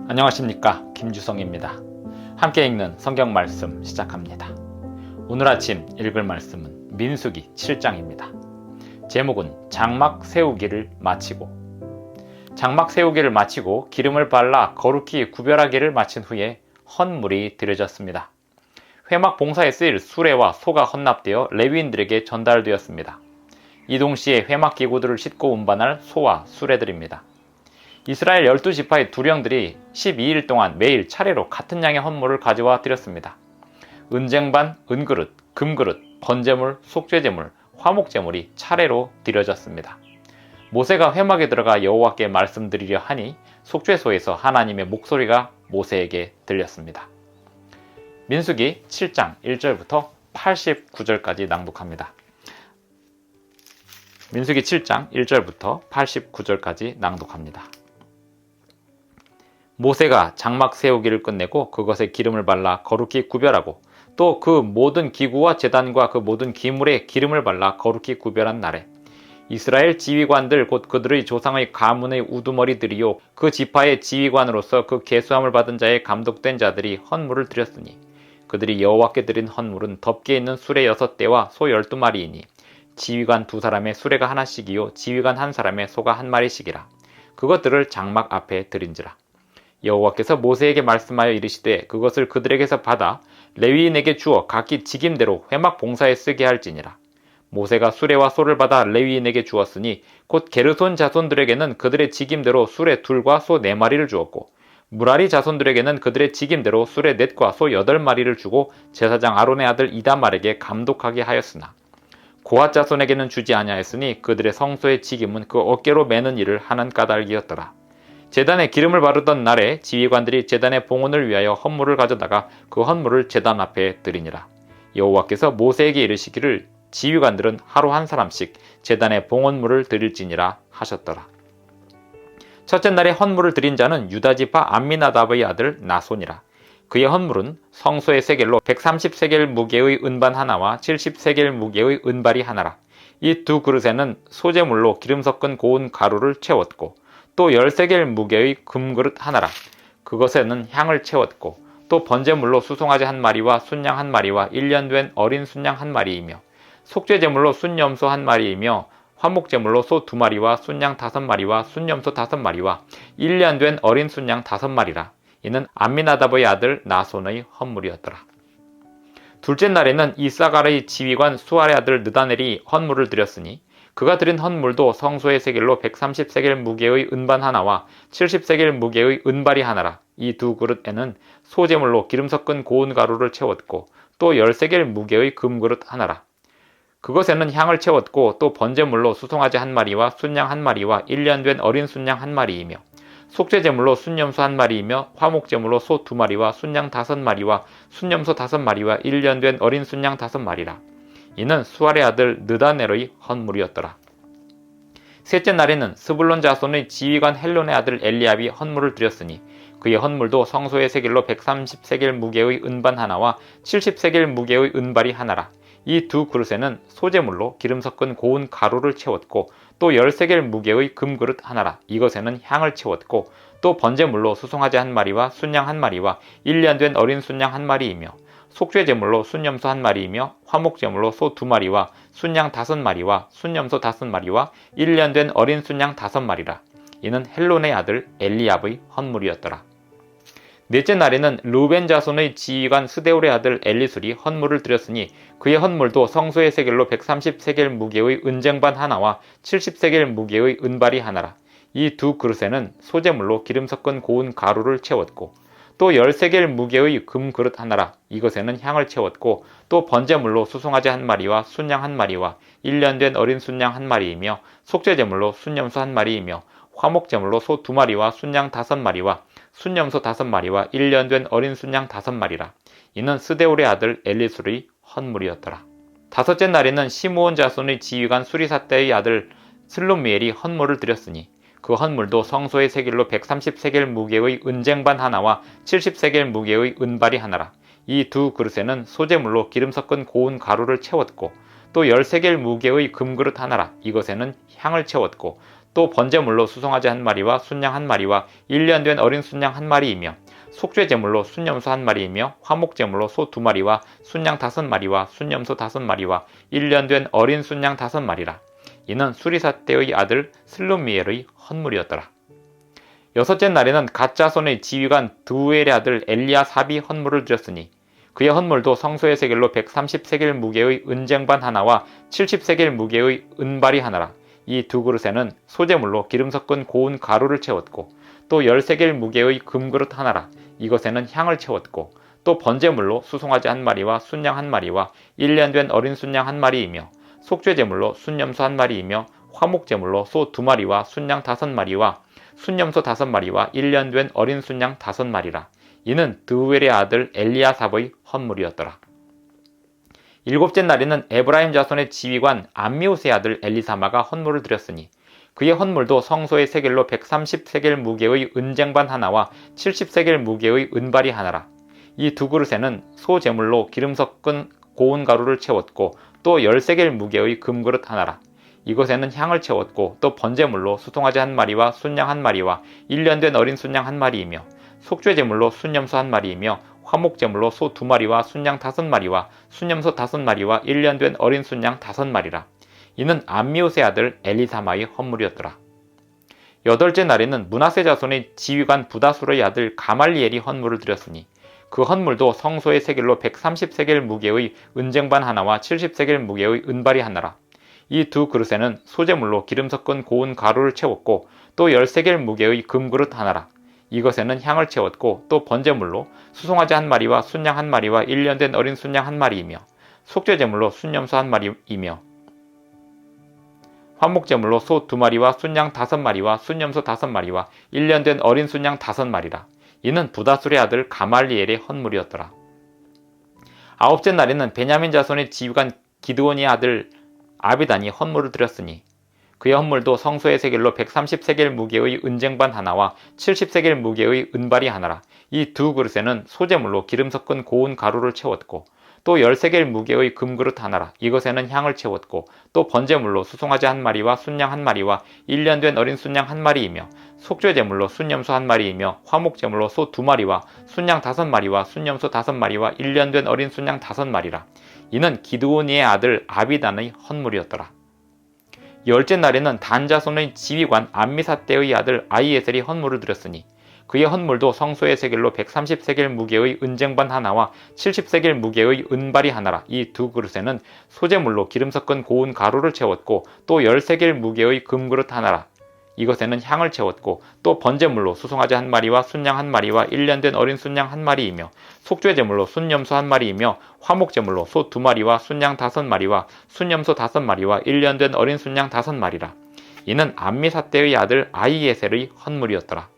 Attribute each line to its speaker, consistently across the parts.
Speaker 1: 안녕하십니까, 김주성입니다. 함께 읽는 성경 말씀 시작합니다. 오늘 아침 읽을 말씀은 민수기 7장입니다. 제목은 장막 세우기를 마치고. 장막 세우기를 마치고 기름을 발라 거룩히 구별하기를 마친 후에 헌물이 드려졌습니다. 회막 봉사에 쓰일 수레와 소가 헌납되어 레위인들에게 전달되었습니다. 이 동시에 회막 기구들을 싣고 운반할 소와 수레들입니다. 이스라엘 12지파의 두령들이 12일 동안 매일 차례로 같은 양의 헌물을 가져와 드렸습니다. 은쟁반, 은그릇, 금그릇, 번제물, 속죄제물, 화목제물이 차례로 드려졌습니다. 모세가 회막에 들어가 여호와께 말씀드리려 하니 속죄소에서 하나님의 목소리가 모세에게 들렸습니다. 민수기 7장 1절부터 89절까지 낭독합니다. 민수기 7장 1절부터 89절까지 낭독합니다. 모세가 장막 세우기를 끝내고 그것에 기름을 발라 거룩히 구별하고 또 그 모든 기구와 제단과 그 모든 기물에 기름을 발라 거룩히 구별한 날에 이스라엘 지휘관들 곧 그들의 조상의 가문의 우두머리들이요 그 지파의 지휘관으로서 그 계수함을 받은 자의 감독된 자들이 헌물을 드렸으니 그들이 여호와께 드린 헌물은 덮개 있는 수레 6대와 소 12마리이니 지휘관 2사람의 수레가 하나씩이요 지휘관 1사람의 소가 1마리씩이라. 그것들을 장막 앞에 드린지라. 여호와께서 모세에게 말씀하여 이르시되 그것을 그들에게서 받아 레위인에게 주어 각기 직임대로 회막 봉사에 쓰게 할지니라. 모세가 수레와 소를 받아 레위인에게 주었으니 곧 게르손 자손들에게는 그들의 직임대로 수레 2과 소 4마리를 주었고 무라리 자손들에게는 그들의 직임대로 수레 4과 소 8마리를 주고 제사장 아론의 아들 이다말에게 감독하게 하였으나 고핫 자손에게는 주지 아니하였으니 그들의 성소의 직임은 그 어깨로 매는 일을 하는 까닭이었더라. 제단에 기름을 바르던 날에 지휘관들이 제단의 봉헌을 위하여 헌물을 가져다가 그 헌물을 제단 앞에 드리니라. 여호와께서 모세에게 이르시기를 지휘관들은 하루 1사람씩 제단의 봉헌물을 드릴지니라 하셨더라. 첫째 날에 헌물을 드린 자는 유다지파 암미나답의 아들 나손이라. 그의 헌물은 성소의 세겔로 130세겔 무게의 은반 하나와 70세겔 무게의 은발이 하나라. 이 2 그릇에는 소제물로 기름 섞은 고운 가루를 채웠고 또 10세겔 무게의 금그릇 하나라. 그것에는 향을 채웠고 또 번제물로 수송아지 1마리와 순양 1마리와 1년 된 어린 순양 1마리이며 속죄제물로 순염소 1마리이며 화목제물로 소 2마리와 순양 5마리와 순염소 5마리와 1년 된 어린 순양 5마리라. 이는 암미나답의 아들 나손의 헌물이었더라. 둘째 날에는 이사갈의 지휘관 수알의 아들 느다넬이 헌물을 드렸으니 그가 드린 헌물도 성소의 세겔로 130세겔 무게의 은반 하나와 70세겔 무게의 은발이 하나라. 이 2 그릇에는 소제물로 기름 섞은 고운 가루를 채웠고 또 10세겔 무게의 금그릇 하나라. 그것에는 향을 채웠고 또 번제물로 수송아지 1마리와 순양 1마리와 1년 된 어린 순양 1마리이며 속죄제물로 순염소 1마리이며 화목제물로 소 2마리와 순양 5마리와 순염소 5마리와 1년 된 어린 순양 5마리라. 이는 수알의 아들 느다넬의 헌물이었더라. 셋째 날에는 스불론 자손의 지휘관 헬론의 아들 엘리압이 헌물을 드렸으니 그의 헌물도 성소의 세겔로 130세겔 무게의 은반 하나와 70세겔 무게의 은발이 하나라. 이 2 그릇에는 소제물로 기름 섞은 고운 가루를 채웠고 또 10세겔 무게의 금그릇 하나라. 이것에는 향을 채웠고 또 번제물로 수송아지 1마리와 순양 1마리와 1년 된 어린 순양 1마리이며 속죄제물로 순염소 1마리이며 화목제물로 소 2마리와 순양 5마리와 순염소 5마리와 1년 된 어린 순양 5마리라. 이는 헬론의 아들 엘리압의 헌물이었더라. 넷째 날에는 르우벤 자손의 지휘관 스데울의 아들 엘리술이 헌물을 드렸으니 그의 헌물도 성소의 세겔로 130세겔 무게의 은쟁반 하나와 70세겔 무게의 은발이 하나라. 이 2 그릇에는 소제물로 기름 섞은 고운 가루를 채웠고 또 10세겔 무게의 금그릇 하나라. 이것에는 향을 채웠고 또 번제물로 수송아지 1마리와 순양 1마리와 1년 된 어린 순양 1마리이며 속죄제물로 순염소 1마리이며 화목제물로 소 2마리와 순양 5마리와 순염소 5마리와 1년 된 어린 순양 5마리라. 이는 스데울의 아들 엘리술의 헌물이었더라. 다섯째 날에는 시므온 자손의 지휘관 수리사떼의 아들 슬롬미엘이 헌물을 드렸으니 그 헌물도 성소의 세겔로 130세겔 무게의 은쟁반 하나와 70세겔 무게의 은발이 하나라. 이 2 그릇에는 소제물로 기름 섞은 고운 가루를 채웠고 또 10세겔 무게의 금그릇 하나라. 이것에는 향을 채웠고 또 번제물로 수송아지 한 마리와 순양 한 마리와 1년 된 어린 순양 한 마리이며 속죄제물로 순염소 한 마리이며 화목제물로 소 2마리와 순양 5마리와 순염소 5마리와 1년 된 어린 순양 5마리라. 이는 수리사 때의 아들 슬루미엘의 헌물이었더라. 여섯째 날에는 갓 자손의 지휘관 드우엘의 아들 엘리야삽이 헌물을 드렸으니 그의 헌물도 성소의 세겔로 130세겔 무게의 은쟁반 하나와 70세겔 무게의 은발이 하나라. 이 두 그릇에는 소제물로 기름 섞은 고운 가루를 채웠고 또 10세겔 무게의 금그릇 하나라. 이것에는 향을 채웠고 또 번제물로 수송아지 한 마리와 순양 한 마리와 1년 된 어린 순양 한 마리이며 속죄제물로 순염소 한 마리이며 화목제물로 소 2마리와 순양 5마리와 순염소 5마리와 1년 된 어린 순양 5마리라. 이는 드우엘의 아들 엘리야삽의 헌물이었더라. 일곱째 날에는 에브라임 자손의 지휘관 암미우스의 아들 엘리사마가 헌물을 드렸으니 그의 헌물도 성소의 세겔로 130세겔 무게의 은쟁반 하나와 70세겔 무게의 은발이 하나라. 이 두 그릇에는 소제물로 기름 섞은 고운 가루를 채웠고 또 10세겔 무게의 금그릇 하나라. 이것에는 향을 채웠고 또 번제물로 수송아지 한 마리와 순양 한 마리와 1년 된 어린 순양 한 마리이며 속죄제물로 순염소 한 마리이며 화목제물로 소 2마리와 순양 5마리와 순염소 5마리와 1년 된 어린 순양 5마리라. 이는 암미우스의 아들 엘리사마의 헌물이었더라. 여덟째 날에는 므낫세 자손의 지휘관 부다술의 아들 가말리엘이 헌물을 드렸으니 그 헌물도 성소의 세겔로 130세겔 무게의 은쟁반 하나와 70세겔 무게의 은발이 하나라. 이 두 그릇에는 소제물로 기름 섞은 고운 가루를 채웠고 또 10세겔 무게의 금그릇 하나라. 이것에는 향을 채웠고 또 번제물로 수송아지 한 마리와 순양 한 마리와 1년 된 어린 순양 한 마리이며 속죄제물로 순염소 한 마리이며 화목제물로 소 2마리와 순양 5마리와 순염소 5마리와 1년 된 어린 순양 5마리라. 이는 부다술의 아들 가말리엘의 헌물이었더라. 아홉째 날에는 베냐민 자손의 지휘관 기드온의 아들 아비단이 헌물을 드렸으니 그의 헌물도 성소의 세겔로 130세겔 무게의 은쟁반 하나와 70세겔 무게의 은발이 하나라. 이 두 그릇에는 소제물로 기름 섞은 고운 가루를 채웠고 또 10세겔 무게의 금그릇 하나라. 이것에는 향을 채웠고 또 번제물로 수송아지 한 마리와 순양 한 마리와 1년 된 어린 순양 한 마리이며 속죄제물로 순염소 한 마리이며 화목제물로 소 2마리와 순양 5마리와 순염소 5마리와 1년 된 어린 순양 5마리라. 이는 기드오니의 아들 아비단의 헌물이었더라. 열째 날에는 단 자손의 지휘관 암미사떼의 아들 아히에셀이 헌물을 드렸으니 그의 헌물도 성소의 세겔로 130세겔 무게의 은쟁반 하나와 70세겔 무게의 은발이 하나라. 이 두 그릇에는 소제물로 기름 섞은 고운 가루를 채웠고 또 10세겔 무게의 금그릇 하나라. 이것에는 향을 채웠고 또 번제물로 수송아지 한 마리와 순양 한 마리와 1년 된 어린 순양 한 마리이며 속죄제물로 순염소 한 마리이며 화목제물로 소 2마리와 순양 5마리와 순염소 5마리와 1년 된 어린 순양 5마리라. 이는 암미사떼의 아들 아히에셀의 헌물이었더라.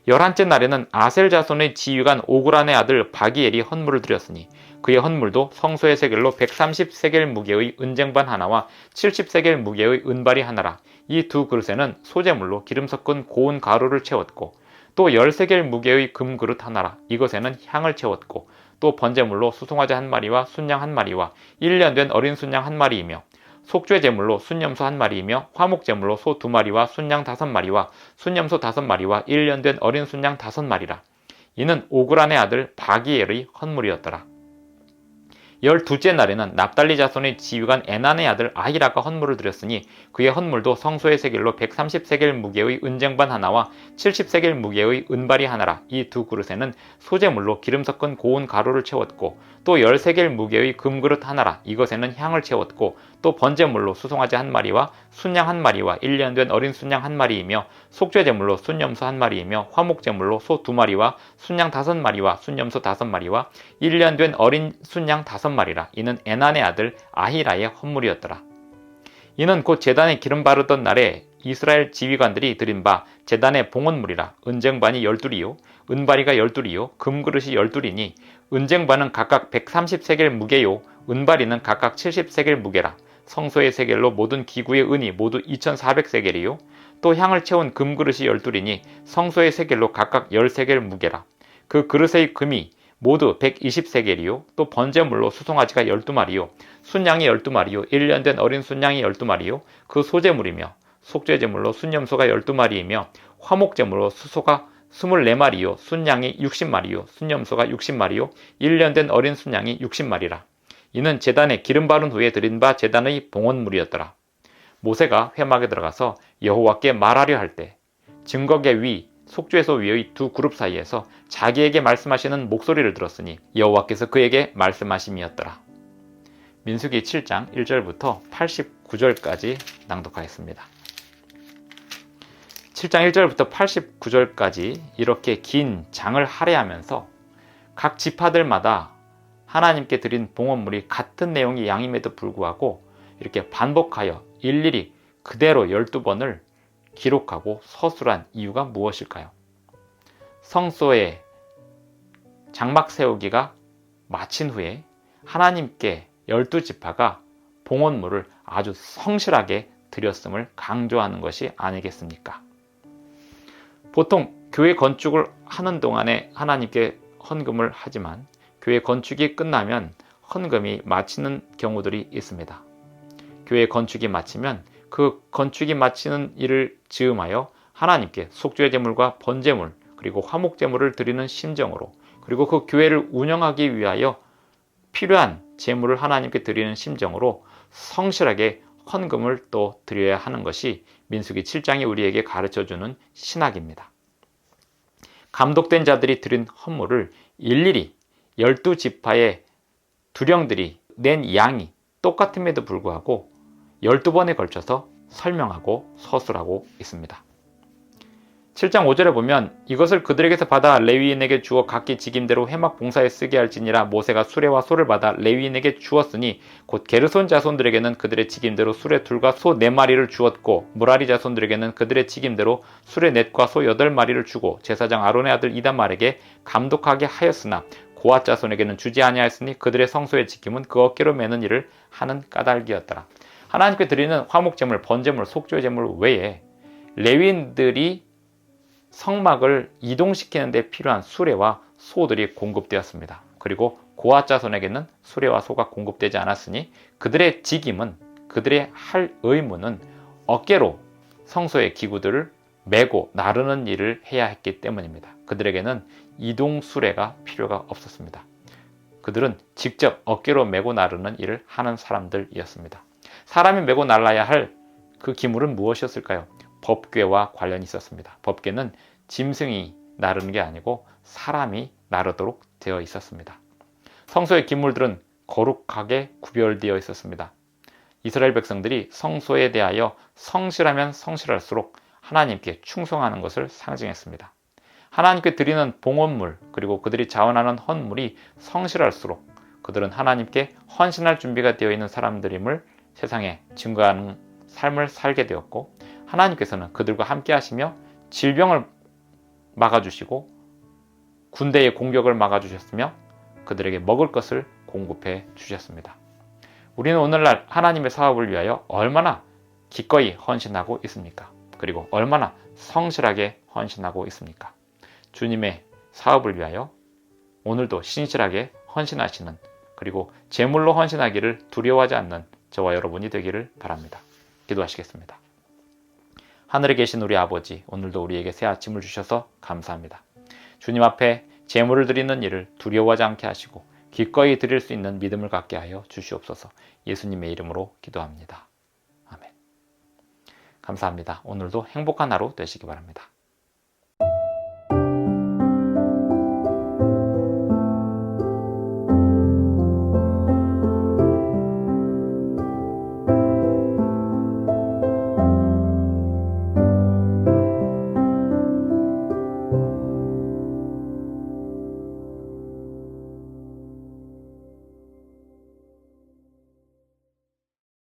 Speaker 1: 열한째 날에는 아셀 자손의 지휘관 오그란의 아들 바기엘이 헌물을 드렸으니 그의 헌물도 성소의 세겔로 130세겔 무게의 은쟁반 하나와 70세겔 무게의 은발이 하나라. 이 두 그릇에는 소제물로 기름 섞은 고운 가루를 채웠고 또 10세겔 무게의 금그릇 하나라. 이것에는 향을 채웠고 또 번제물로 수송아지 한 마리와 순양 한 마리와 1년 된 어린 순양 한 마리이며 속죄제물로 순염소 한 마리이며 화목제물로 소 2마리와 순양 5마리와 순염소 5마리와 1년 된 어린 순양 5마리라. 이는 오그란의 아들 바기엘의 헌물이었더라. 12째 날에는 납달리 자손의 지휘관 에난의 아들 아히라가 헌물을 드렸으니 그의 헌물도 성소의 세겔로 130세겔 무게의 은쟁반 하나와 70세겔 무게의 은발이 하나라. 이 두 그릇에는 소제물로 기름 섞은 고운 가루를 채웠고 또 10세겔 무게의 금그릇 하나라. 이것에는 향을 채웠고 또 번제물로 수송아지 한 마리와 순양 한 마리와 1년 된 어린 순양 한 마리이며 속죄제물로 순염소 한 마리이며 화목제물로 소 2마리와 순양 5마리와 순염소 5마리와 1년 된 어린 순양 5마리라. 이는 에난의 아들 아히라의 헌물이었더라. 이는 곧 제단에 기름 바르던 날에 이스라엘 지휘관들이 드린 바 제단의 봉헌물이라. 은쟁반이 12이요 은바리가 12이요 금그릇이 12이니 은쟁반은 각각 130세겔 무게요 은바리는 각각 70세겔 무게라. 성소의 세겔로 모든 기구의 은이 모두 2400세겔이요 또 향을 채운 금그릇이 12이니 성소의 세겔로 각각 10세겔 무게라. 그 그릇의 금이 모두 120세겔이요 또 번제물로 수송아지가 12마리요 순양이 12마리요 1년 된 어린 순양이 12마리요 그 소제물이며 속죄 제물로 순염소가 12마리이며 화목 제물로 수소가 24마리요 순양이 60마리요 순염소가 60마리요 1년 된 어린 순양이 60마리라. 이는 제단에 기름 바른 후에 드린 바 제단의 봉헌물이었더라. 모세가 회막에 들어가서 여호와께 말하려 할 때 증거계 위 속죄소 위의 두 그룹 사이에서 자기에게 말씀하시는 목소리를 들었으니 여호와께서 그에게 말씀하심이었더라. 민수기 7장 1절부터 89절까지 낭독하겠습니다. 7장 1절부터 89절까지 이렇게 긴 장을 할애하면서 각 지파들마다 하나님께 드린 봉헌물이 같은 내용의 양임에도 불구하고 이렇게 반복하여 일일이 그대로 12번을 기록하고 서술한 이유가 무엇일까요? 성소의 장막 세우기가 마친 후에 하나님께 12지파가 봉헌물을 아주 성실하게 드렸음을 강조하는 것이 아니겠습니까? 보통 교회 건축을 하는 동안에 하나님께 헌금을 하지만 교회 건축이 끝나면 헌금이 마치는 경우들이 있습니다. 교회 건축이 마치면 그 건축이 마치는 일을 즈음하여 하나님께 속죄 제물과 번제물 그리고 화목 제물을 드리는 심정으로 그리고 그 교회를 운영하기 위하여 필요한 제물을 하나님께 드리는 심정으로 성실하게 헌금을 또 드려야 하는 것이 민수기 7장이 우리에게 가르쳐주는 신학입니다. 감독된 자들이 드린 헌물을 일일이 12지파의 두령들이 낸 양이 똑같음에도 불구하고 12번에 걸쳐서 설명하고 서술하고 있습니다. 7장 5절에 보면 이것을 그들에게서 받아 레위인에게 주어 각기 직임대로 회막 봉사에 쓰게 할지니라. 모세가 수레와 소를 받아 레위인에게 주었으니 곧 게르손 자손들에게는 그들의 직임대로 수레 둘과 소 4마리를 주었고 무라리 자손들에게는 그들의 직임대로 수레 넷과 소 8마리를 주고 제사장 아론의 아들 이다말에게 감독하게 하였으나 고앗 자손에게는 주지 아니하였으니 그들의 성소의 지킴은 그 어깨로 매는 일을 하는 까닭이었더라. 하나님께 드리는 화목제물, 번제물, 속죄제물 외에 레위인들이 성막을 이동시키는 데 필요한 수레와 소들이 공급되었습니다. 그리고 고앗 자손에게는 수레와 소가 공급되지 않았으니 그들의 직임은, 그들의 할 의무는 어깨로 성소의 기구들을 메고 나르는 일을 해야 했기 때문입니다. 그들에게는 이동 수레가 필요가 없었습니다. 그들은 직접 어깨로 메고 나르는 일을 하는 사람들이었습니다. 사람이 메고 날라야 할 그 기물은 무엇이었을까요? 법궤와 관련이 있었습니다. 법궤는 짐승이 나르는 게 아니고 사람이 나르도록 되어 있었습니다. 성소의 기물들은 거룩하게 구별되어 있었습니다. 이스라엘 백성들이 성소에 대하여 성실하면 성실할수록 하나님께 충성하는 것을 상징했습니다. 하나님께 드리는 봉헌물 그리고 그들이 자원하는 헌물이 성실할수록 그들은 하나님께 헌신할 준비가 되어 있는 사람들임을 세상에 증거하는 삶을 살게 되었고 하나님께서는 그들과 함께 하시며 질병을 막아주시고 군대의 공격을 막아주셨으며 그들에게 먹을 것을 공급해 주셨습니다. 우리는 오늘날 하나님의 사업을 위하여 얼마나 기꺼이 헌신하고 있습니까? 그리고 얼마나 성실하게 헌신하고 있습니까? 주님의 사업을 위하여 오늘도 신실하게 헌신하시는 그리고 제물로 헌신하기를 두려워하지 않는 저와 여러분이 되기를 바랍니다. 기도하시겠습니다. 하늘에 계신 우리 아버지, 오늘도 우리에게 새 아침을 주셔서 감사합니다. 주님 앞에 제물을 드리는 일을 두려워하지 않게 하시고 기꺼이 드릴 수 있는 믿음을 갖게 하여 주시옵소서. 예수님의 이름으로 기도합니다. 아멘. 감사합니다. 오늘도 행복한 하루 되시기 바랍니다.